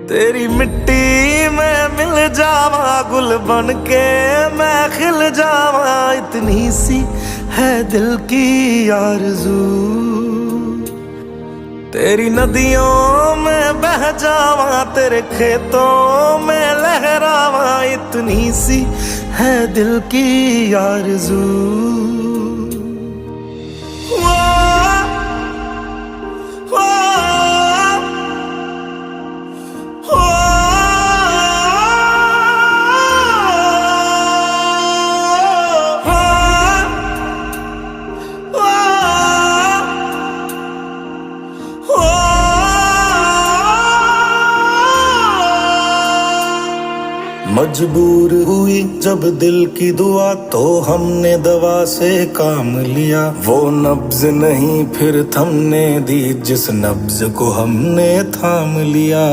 तेरी मिट्टी में मिल जावा, गुल बन के मैं खिल जावा, इतनी सी है दिल की आरज़ू। तेरी नदियों में बह जावा, तेरे खेतों में लहरावा, इतनी सी है दिल की आरज़ू। मजबूर हुई जब दिल की दुआ, तो हमने दवा से काम लिया। वो नब्ज नहीं फिर थमने दी, जिस नब्ज को हमने थाम लिया।